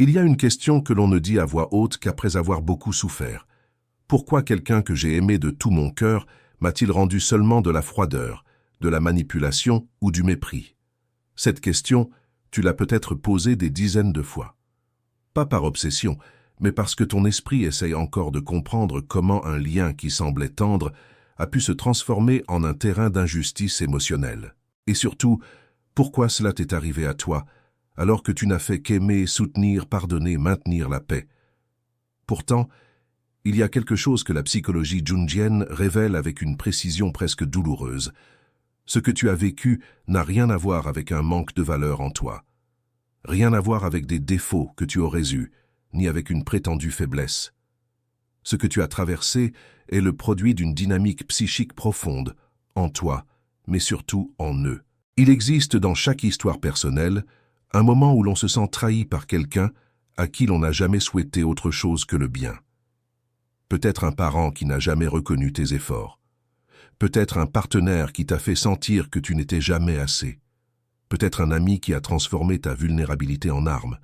Il y a une question que l'on ne dit à voix haute qu'après avoir beaucoup souffert. Pourquoi quelqu'un que j'ai aimé de tout mon cœur m'a-t-il rendu seulement de la froideur, de la manipulation ou du mépris? Cette question, tu l'as peut-être posée des dizaines de fois. Pas par obsession, mais parce que ton esprit essaye encore de comprendre comment un lien qui semblait tendre a pu se transformer en un terrain d'injustice émotionnelle. Et surtout, pourquoi cela t'est arrivé à toi, alors que tu n'as fait qu'aimer, soutenir, pardonner, maintenir la paix? Pourtant, il y a quelque chose que la psychologie jungienne révèle avec une précision presque douloureuse. Ce que tu as vécu n'a rien à voir avec un manque de valeur en toi. Rien à voir avec des défauts que tu aurais eus, ni avec une prétendue faiblesse. Ce que tu as traversé est le produit d'une dynamique psychique profonde, en toi, mais surtout en eux. Il existe dans chaque histoire personnelle un moment où l'on se sent trahi par quelqu'un à qui l'on n'a jamais souhaité autre chose que le bien. Peut-être un parent qui n'a jamais reconnu tes efforts. Peut-être un partenaire qui t'a fait sentir que tu n'étais jamais assez. Peut-être un ami qui a transformé ta vulnérabilité en arme,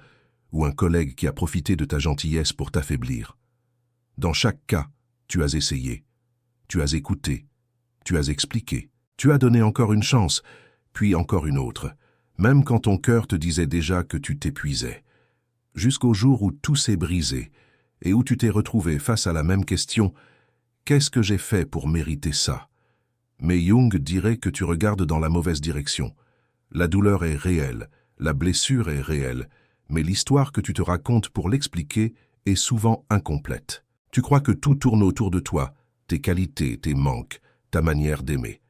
ou un collègue qui a profité de ta gentillesse pour t'affaiblir. Dans chaque cas, tu as essayé, tu as écouté, tu as expliqué, tu as donné encore une chance, puis encore une autre, même quand ton cœur te disait déjà que tu t'épuisais. Jusqu'au jour où tout s'est brisé, et où tu t'es retrouvé face à la même question « Qu'est-ce que j'ai fait pour mériter ça ?» Mais Jung dirait que tu regardes dans la mauvaise direction. La douleur est réelle, la blessure est réelle, mais l'histoire que tu te racontes pour l'expliquer est souvent incomplète. Tu crois que tout tourne autour de toi, tes qualités, tes manques, ta manière d'aimer.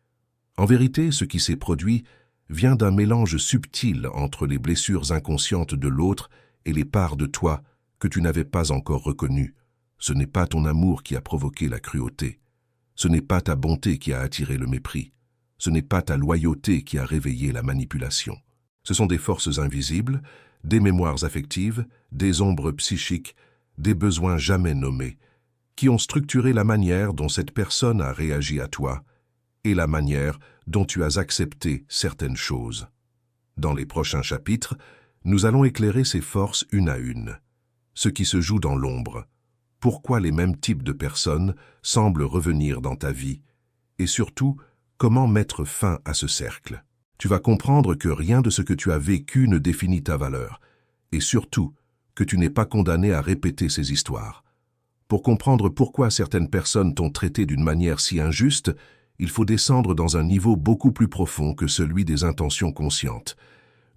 En vérité, ce qui s'est produit vient d'un mélange subtil entre les blessures inconscientes de l'autre et les parts de toi que tu n'avais pas encore reconnues. Ce n'est pas ton amour qui a provoqué la cruauté. Ce n'est pas ta bonté qui a attiré le mépris. Ce n'est pas ta loyauté qui a réveillé la manipulation. Ce sont des forces invisibles, des mémoires affectives, des ombres psychiques, des besoins jamais nommés, qui ont structuré la manière dont cette personne a réagi à toi et la manière dont tu as accepté certaines choses. Dans les prochains chapitres, nous allons éclairer ces forces une à une. Ce qui se joue dans l'ombre, pourquoi les mêmes types de personnes semblent revenir dans ta vie, et surtout, comment mettre fin à ce cercle. Tu vas comprendre que rien de ce que tu as vécu ne définit ta valeur, et surtout, que tu n'es pas condamné à répéter ces histoires. Pour comprendre pourquoi certaines personnes t'ont traité d'une manière si injuste, il faut descendre dans un niveau beaucoup plus profond que celui des intentions conscientes.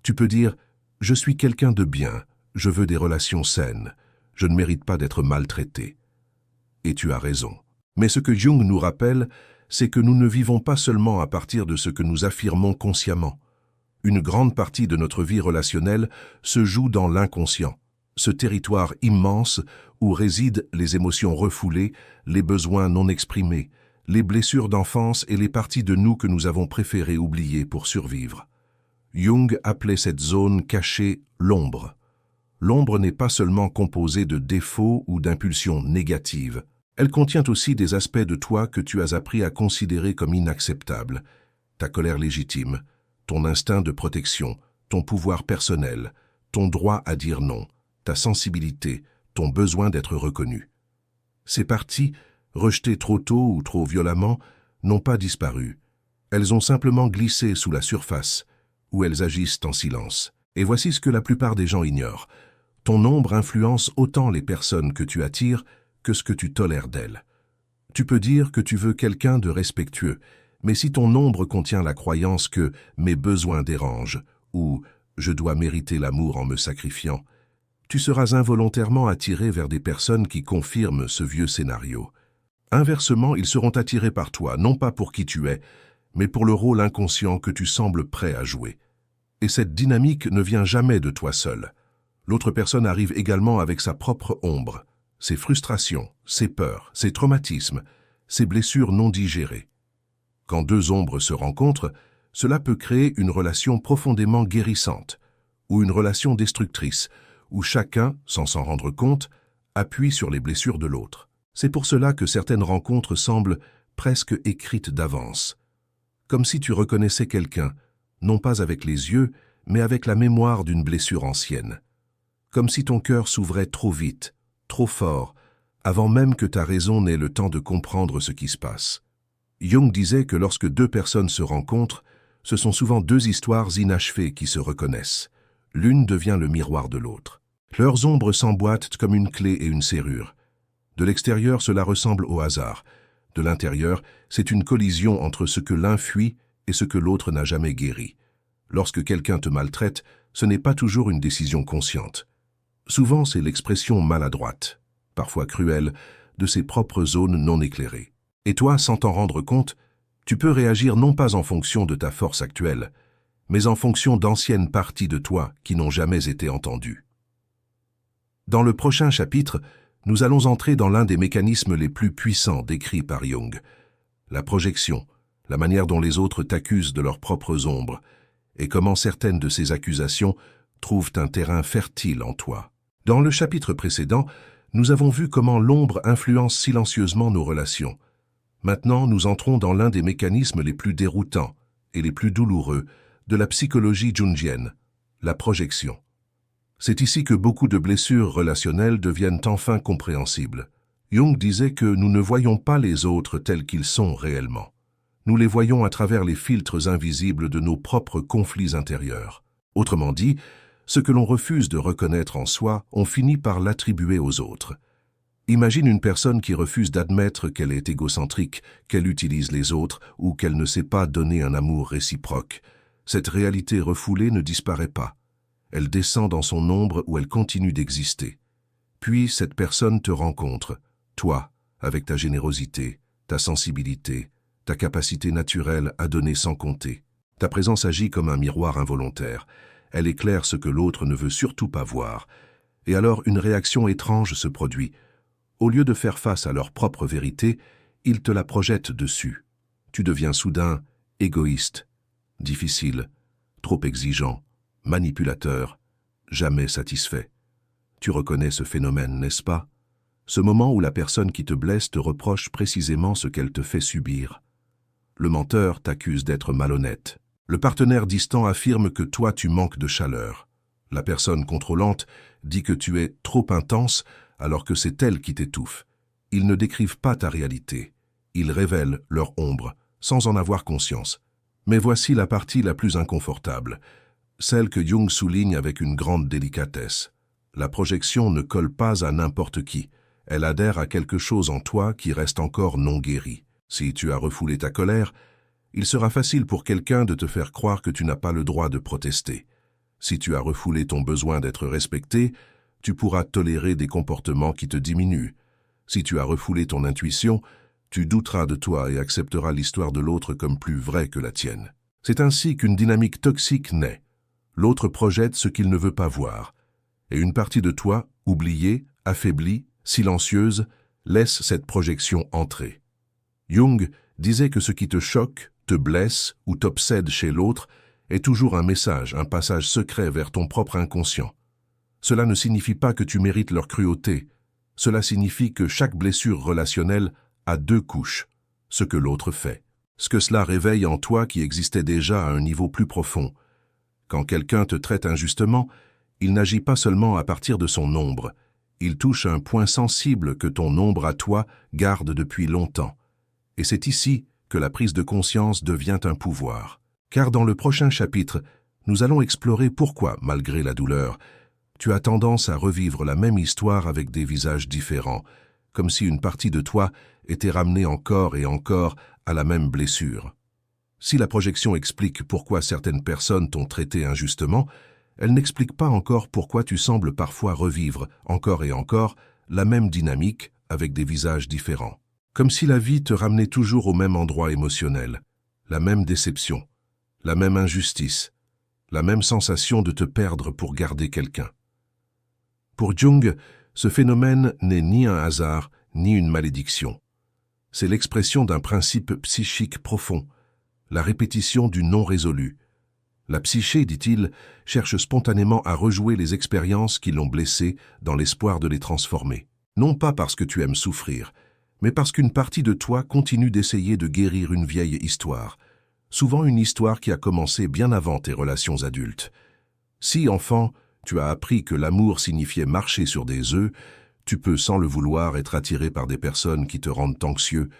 Tu peux dire « Je suis quelqu'un de bien, je veux des relations saines, je ne mérite pas d'être maltraité. » Et tu as raison. Mais ce que Jung nous rappelle, c'est que nous ne vivons pas seulement à partir de ce que nous affirmons consciemment. Une grande partie de notre vie relationnelle se joue dans l'inconscient, ce territoire immense où résident les émotions refoulées, les besoins non exprimés, les blessures d'enfance et les parties de nous que nous avons préféré oublier pour survivre. Jung appelait cette zone cachée l'ombre. L'ombre n'est pas seulement composée de défauts ou d'impulsions négatives. Elle contient aussi des aspects de toi que tu as appris à considérer comme inacceptables. Ta colère légitime, ton instinct de protection, ton pouvoir personnel, ton droit à dire non, ta sensibilité, ton besoin d'être reconnu. Ces parties, rejetées trop tôt ou trop violemment, n'ont pas disparu. Elles ont simplement glissé sous la surface, où elles agissent en silence. Et voici ce que la plupart des gens ignorent. Ton ombre influence autant les personnes que tu attires que ce que tu tolères d'elles. Tu peux dire que tu veux quelqu'un de respectueux, mais si ton ombre contient la croyance que « mes besoins dérangent » ou « je dois mériter l'amour en me sacrifiant », tu seras involontairement attiré vers des personnes qui confirment ce vieux scénario. Inversement, ils seront attirés par toi, non pas pour qui tu es, mais pour le rôle inconscient que tu sembles prêt à jouer. Et cette dynamique ne vient jamais de toi seul. L'autre personne arrive également avec sa propre ombre, ses frustrations, ses peurs, ses traumatismes, ses blessures non digérées. Quand deux ombres se rencontrent, cela peut créer une relation profondément guérissante, ou une relation destructrice, où chacun, sans s'en rendre compte, appuie sur les blessures de l'autre. C'est pour cela que certaines rencontres semblent presque écrites d'avance. Comme si tu reconnaissais quelqu'un, non pas avec les yeux, mais avec la mémoire d'une blessure ancienne. comme si ton cœur s'ouvrait trop vite, trop fort, avant même que ta raison n'ait le temps de comprendre ce qui se passe. Jung disait que lorsque deux personnes se rencontrent, ce sont souvent deux histoires inachevées qui se reconnaissent. L'une devient le miroir de l'autre. Leurs ombres s'emboîtent comme une clé et une serrure. De l'extérieur, cela ressemble au hasard. De l'intérieur, c'est une collision entre ce que l'un fuit et ce que l'autre n'a jamais guéri. Lorsque quelqu'un te maltraite, ce n'est pas toujours une décision consciente. Souvent, c'est l'expression maladroite, parfois cruelle, de ses propres zones non éclairées. Et toi, sans t'en rendre compte, tu peux réagir non pas en fonction de ta force actuelle, mais en fonction d'anciennes parties de toi qui n'ont jamais été entendues. Dans le prochain chapitre, nous allons entrer dans l'un des mécanismes les plus puissants décrits par Jung, la projection, la manière dont les autres t'accusent de leurs propres ombres, et comment certaines de ces accusations trouvent un terrain fertile en toi. Dans le chapitre précédent, nous avons vu comment l'ombre influence silencieusement nos relations. Maintenant, nous entrons dans l'un des mécanismes les plus déroutants et les plus douloureux de la psychologie jungienne, la projection. C'est ici que beaucoup de blessures relationnelles deviennent enfin compréhensibles. Jung disait que nous ne voyons pas les autres tels qu'ils sont réellement. Nous les voyons à travers les filtres invisibles de nos propres conflits intérieurs. Autrement dit, ce que l'on refuse de reconnaître en soi, on finit par l'attribuer aux autres. Imagine une personne qui refuse d'admettre qu'elle est égocentrique, qu'elle utilise les autres ou qu'elle ne sait pas donner un amour réciproque. Cette réalité refoulée ne disparaît pas. Elle descend dans son ombre où elle continue d'exister. Puis cette personne te rencontre, toi, avec ta générosité, ta sensibilité, ta capacité naturelle à donner sans compter. Ta présence agit comme un miroir involontaire. Elle éclaire ce que l'autre ne veut surtout pas voir. Et alors une réaction étrange se produit. Au lieu de faire face à leur propre vérité, ils te la projettent dessus. Tu deviens soudain égoïste, difficile, trop exigeant, manipulateur, jamais satisfait. Tu reconnais ce phénomène, n'est-ce pas? Ce moment où la personne qui te blesse te reproche précisément ce qu'elle te fait subir. Le menteur t'accuse d'être malhonnête. Le partenaire distant affirme que toi tu manques de chaleur. La personne contrôlante dit que tu es trop intense alors que c'est elle qui t'étouffe. Ils ne décrivent pas ta réalité. Ils révèlent leur ombre, sans en avoir conscience. Mais voici la partie la plus inconfortable, celle que Jung souligne avec une grande délicatesse. La projection ne colle pas à n'importe qui. Elle adhère à quelque chose en toi qui reste encore non guéri. Si tu as refoulé ta colère, il sera facile pour quelqu'un de te faire croire que tu n'as pas le droit de protester. Si tu as refoulé ton besoin d'être respecté, tu pourras tolérer des comportements qui te diminuent. Si tu as refoulé ton intuition, tu douteras de toi et accepteras l'histoire de l'autre comme plus vraie que la tienne. C'est ainsi qu'une dynamique toxique naît. L'autre projette ce qu'il ne veut pas voir. Et une partie de toi, oubliée, affaiblie, silencieuse, laisse cette projection entrer. Jung disait que ce qui te choque, te blesse ou t'obsède chez l'autre est toujours un message, un passage secret vers ton propre inconscient. Cela ne signifie pas que tu mérites leur cruauté. Cela signifie que chaque blessure relationnelle a deux couches, ce que l'autre fait. Ce que cela réveille en toi qui existait déjà à un niveau plus profond. Quand quelqu'un te traite injustement, il n'agit pas seulement à partir de son ombre. Il touche un point sensible que ton ombre à toi garde depuis longtemps. Et c'est ici que la prise de conscience devient un pouvoir. Car dans le prochain chapitre, nous allons explorer pourquoi, malgré la douleur, tu as tendance à revivre la même histoire avec des visages différents, comme si une partie de toi était ramenée encore et encore à la même blessure. Si la projection explique pourquoi certaines personnes t'ont traité injustement, elle n'explique pas encore pourquoi tu sembles parfois revivre, encore et encore, la même dynamique avec des visages différents. Comme si la vie te ramenait toujours au même endroit émotionnel, la même déception, la même injustice, la même sensation de te perdre pour garder quelqu'un. Pour Jung, ce phénomène n'est ni un hasard, ni une malédiction. C'est l'expression d'un principe psychique profond, la répétition du non résolu. La psyché, dit-il, cherche spontanément à rejouer les expériences qui l'ont blessée dans l'espoir de les transformer. Non pas parce que tu aimes souffrir, mais parce qu'une partie de toi continue d'essayer de guérir une vieille histoire, souvent une histoire qui a commencé bien avant tes relations adultes. Si, enfant, tu as appris que l'amour signifiait marcher sur des œufs, tu peux sans le vouloir être attiré par des personnes qui te rendent anxieux,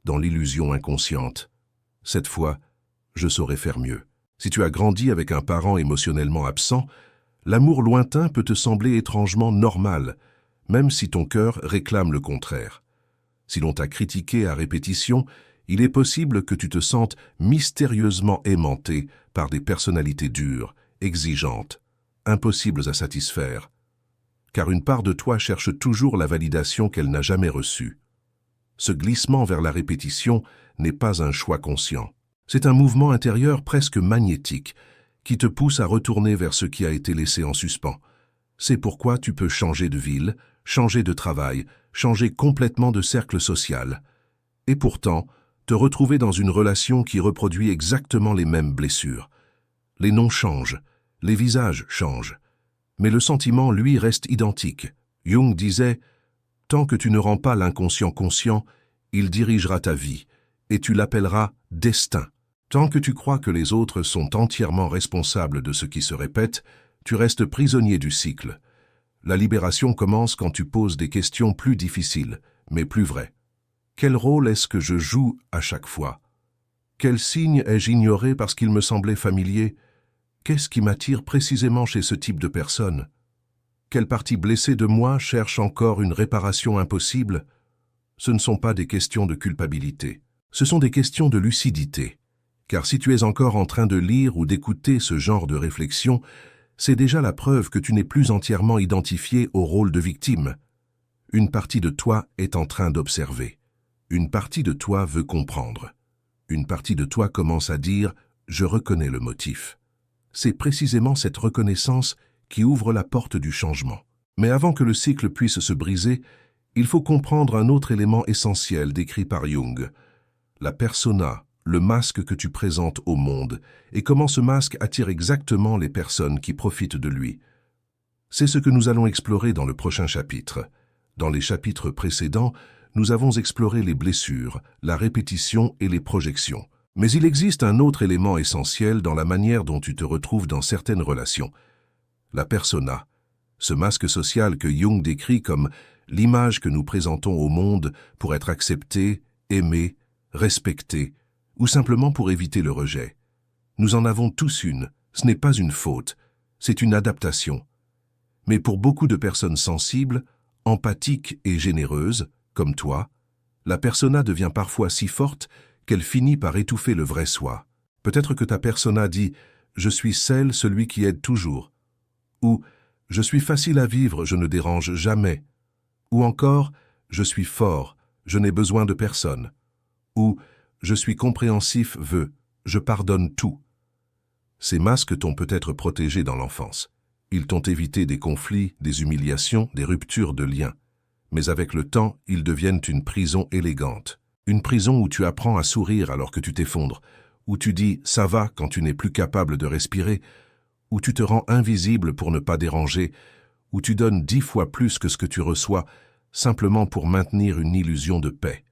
dans l'illusion inconsciente. Cette fois, je saurais faire mieux. Si tu as grandi avec un parent émotionnellement absent, l'amour lointain peut te sembler étrangement normal, même si ton cœur réclame le contraire. Si l'on t'a critiqué à répétition, il est possible que tu te sentes mystérieusement aimanté par des personnalités dures, exigeantes, impossibles à satisfaire. Car une part de toi cherche toujours la validation qu'elle n'a jamais reçue. Ce glissement vers la répétition n'est pas un choix conscient. C'est un mouvement intérieur presque magnétique qui te pousse à retourner vers ce qui a été laissé en suspens. C'est pourquoi tu peux changer de ville, changer de travail, changer complètement de cercle social. Et pourtant, te retrouver dans une relation qui reproduit exactement les mêmes blessures. Les noms changent, les visages changent. Mais le sentiment, lui, reste identique. Jung disait « Tant que tu ne rends pas l'inconscient conscient, il dirigera ta vie, et tu l'appelleras « destin ». Tant que tu crois que les autres sont entièrement responsables de ce qui se répète, tu restes prisonnier du cycle. La libération commence quand tu poses des questions plus difficiles, mais plus vraies. Quel rôle est-ce que je joue à chaque fois? Quel signe ai-je ignoré parce qu'il me semblait familier? Qu'est-ce qui m'attire précisément chez ce type de personne? Quelle partie blessée de moi cherche encore une réparation impossible? Ce ne sont pas des questions de culpabilité, ce sont des questions de lucidité. Car si tu es encore en train de lire ou d'écouter ce genre de réflexion, c'est déjà la preuve que tu n'es plus entièrement identifié au rôle de victime. Une partie de toi est en train d'observer. Une partie de toi veut comprendre. Une partie de toi commence à dire « je reconnais le motif ». C'est précisément cette reconnaissance qui ouvre la porte du changement. Mais avant que le cycle puisse se briser, il faut comprendre un autre élément essentiel décrit par Jung, la persona, le masque que tu présentes au monde, et comment ce masque attire exactement les personnes qui profitent de lui. C'est ce que nous allons explorer dans le prochain chapitre. Dans les chapitres précédents, nous avons exploré les blessures, la répétition et les projections. Mais il existe un autre élément essentiel dans la manière dont tu te retrouves dans certaines relations. La persona, ce masque social que Jung décrit comme l'image que nous présentons au monde pour être accepté, aimé, respecté, ou simplement pour éviter le rejet. Nous en avons tous une, ce n'est pas une faute, c'est une adaptation. Mais pour beaucoup de personnes sensibles, empathiques et généreuses, comme toi, la persona devient parfois si forte qu'elle finit par étouffer le vrai soi. Peut-être que ta persona dit « je suis celui qui aide toujours » ou « je suis facile à vivre, je ne dérange jamais » ou encore « je suis fort, je n'ai besoin de personne » ou « je suis compréhensif, je pardonne tout ». Ces masques t'ont peut-être protégé dans l'enfance. Ils t'ont évité des conflits, des humiliations, des ruptures de liens. Mais avec le temps, ils deviennent une prison élégante. Une prison où tu apprends à sourire alors que tu t'effondres, où tu dis « ça va » quand tu n'es plus capable de respirer, où tu te rends invisible pour ne pas déranger, où tu donnes 10 fois plus que ce que tu reçois, simplement pour maintenir une illusion de paix.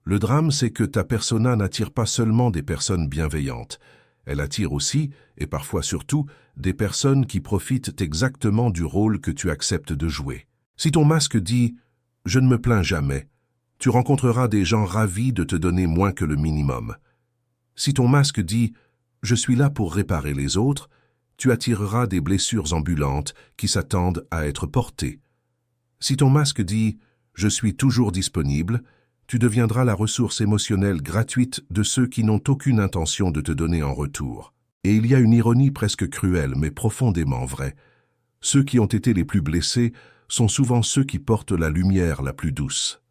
Le drame, c'est que ta persona n'attire pas seulement des personnes bienveillantes. Elle attire aussi, et parfois surtout, des personnes qui profitent exactement du rôle que tu acceptes de jouer. Si ton masque dit « je ne me plains jamais », tu rencontreras des gens ravis de te donner moins que le minimum. Si ton masque dit « je suis là pour réparer les autres », tu attireras des blessures ambulantes qui s'attendent à être portées. Si ton masque dit « je suis toujours disponible », tu deviendras la ressource émotionnelle gratuite de ceux qui n'ont aucune intention de te donner en retour. Et il y a une ironie presque cruelle, mais profondément vraie. Ceux qui ont été les plus blessés sont souvent ceux qui portent la lumière la plus douce.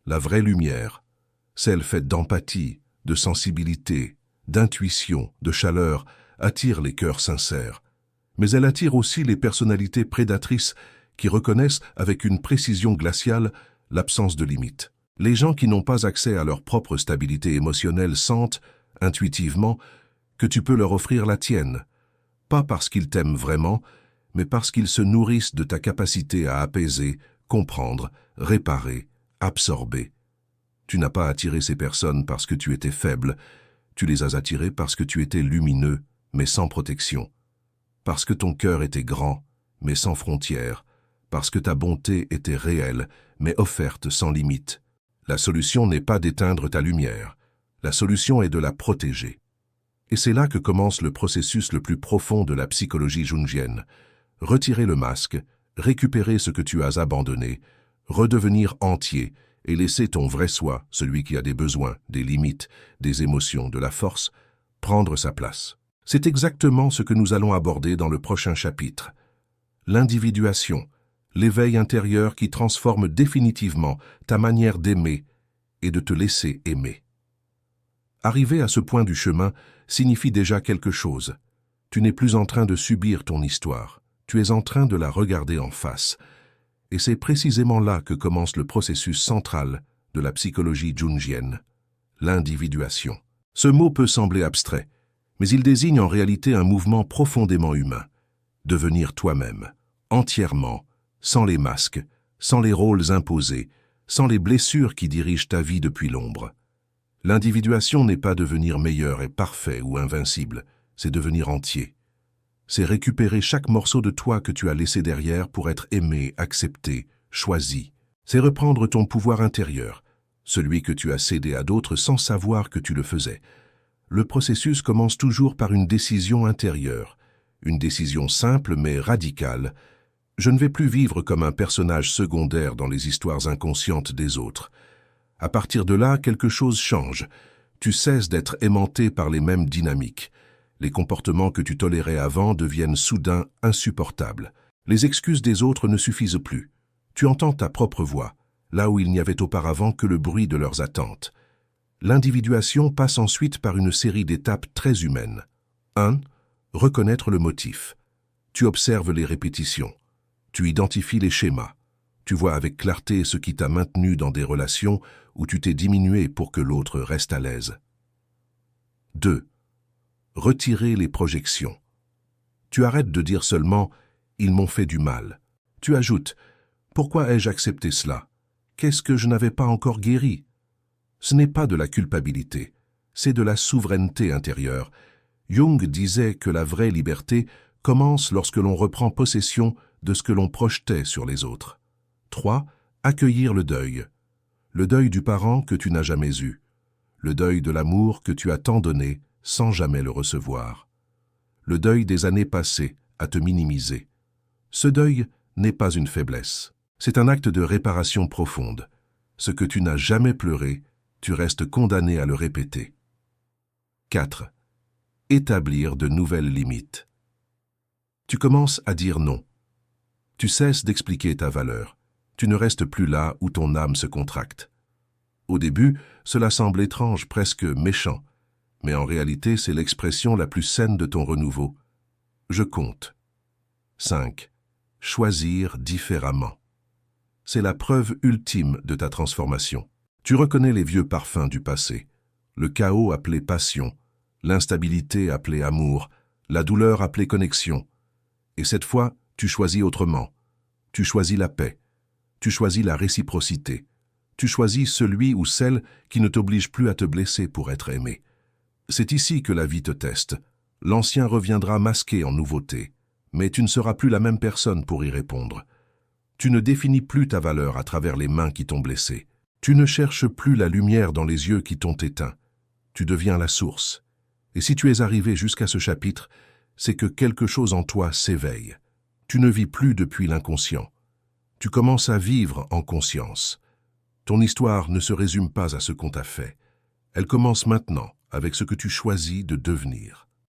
La vraie lumière, celle faite d'empathie, de sensibilité, d'intuition, de chaleur, attire les cœurs sincères. Mais elle attire aussi les personnalités prédatrices qui reconnaissent avec une précision glaciale l'absence de limites. Les gens qui n'ont pas accès à leur propre stabilité émotionnelle sentent, intuitivement, que tu peux leur offrir la tienne, pas parce qu'ils t'aiment vraiment, mais parce qu'ils se nourrissent de ta capacité à apaiser, comprendre, réparer, absorber. Tu n'as pas attiré ces personnes parce que tu étais faible, tu les as attirées parce que tu étais lumineux, mais sans protection, parce que ton cœur était grand, mais sans frontières, parce que ta bonté était réelle, mais offerte sans limite. La solution n'est pas d'éteindre ta lumière, la solution est de la protéger. Et c'est là que commence le processus le plus profond de la psychologie jungienne. Retirer le masque, récupérer ce que tu as abandonné, redevenir entier et laisser ton vrai soi, celui qui a des besoins, des limites, des émotions, de la force, prendre sa place. C'est exactement ce que nous allons aborder dans le prochain chapitre. L'individuation, l'éveil intérieur qui transforme définitivement ta manière d'aimer et de te laisser aimer. Arriver à ce point du chemin signifie déjà quelque chose. Tu n'es plus en train de subir ton histoire, tu es en train de la regarder en face. Et c'est précisément là que commence le processus central de la psychologie jungienne, l'individuation. Ce mot peut sembler abstrait, mais il désigne en réalité un mouvement profondément humain. Devenir toi-même, entièrement, sans les masques, sans les rôles imposés, sans les blessures qui dirigent ta vie depuis l'ombre. L'individuation n'est pas devenir meilleur et parfait ou invincible, c'est devenir entier. C'est récupérer chaque morceau de toi que tu as laissé derrière pour être aimé, accepté, choisi. C'est reprendre ton pouvoir intérieur, celui que tu as cédé à d'autres sans savoir que tu le faisais. Le processus commence toujours par une décision intérieure, une décision simple mais radicale. Je ne vais plus vivre comme un personnage secondaire dans les histoires inconscientes des autres. À partir de là, quelque chose change. Tu cesses d'être aimanté par les mêmes dynamiques. Les comportements que tu tolérais avant deviennent soudain insupportables. Les excuses des autres ne suffisent plus. Tu entends ta propre voix, là où il n'y avait auparavant que le bruit de leurs attentes. L'individuation passe ensuite par une série d'étapes très humaines. 1. Reconnaître le motif. Tu observes les répétitions. Tu identifies les schémas. Tu vois avec clarté ce qui t'a maintenu dans des relations où tu t'es diminué pour que l'autre reste à l'aise. 2. Retirer les projections. Tu arrêtes de dire seulement « ils m'ont fait du mal ». Tu ajoutes « pourquoi ai-je accepté cela? Qu'est-ce que je n'avais pas encore guéri ?» Ce n'est pas de la culpabilité, c'est de la souveraineté intérieure. Jung disait que la vraie liberté commence lorsque l'on reprend possession de ce que l'on projetait sur les autres. 3. Accueillir le deuil. Le deuil du parent que tu n'as jamais eu. Le deuil de l'amour que tu as tant donné sans jamais le recevoir. Le deuil des années passées à te minimiser. Ce deuil n'est pas une faiblesse. C'est un acte de réparation profonde. Ce que tu n'as jamais pleuré, tu restes condamné à le répéter. 4. Établir de nouvelles limites. Tu commences à dire non. Tu cesses d'expliquer ta valeur. Tu ne restes plus là où ton âme se contracte. Au début, cela semble étrange, presque méchant, mais en réalité, c'est l'expression la plus saine de ton renouveau. Je compte. 5. Choisir différemment. C'est la preuve ultime de ta transformation. Tu reconnais les vieux parfums du passé, le chaos appelé passion, l'instabilité appelée amour, la douleur appelée connexion. Et cette fois, tu choisis autrement. Tu choisis la paix. Tu choisis la réciprocité. Tu choisis celui ou celle qui ne t'oblige plus à te blesser pour être aimé. C'est ici que la vie te teste. L'ancien reviendra masqué en nouveauté, mais tu ne seras plus la même personne pour y répondre. Tu ne définis plus ta valeur à travers les mains qui t'ont blessé. Tu ne cherches plus la lumière dans les yeux qui t'ont éteint. Tu deviens la source. Et si tu es arrivé jusqu'à ce chapitre, c'est que quelque chose en toi s'éveille. Tu ne vis plus depuis l'inconscient. Tu commences à vivre en conscience. Ton histoire ne se résume pas à ce qu'on t'a fait. Elle commence maintenant avec ce que tu choisis de devenir.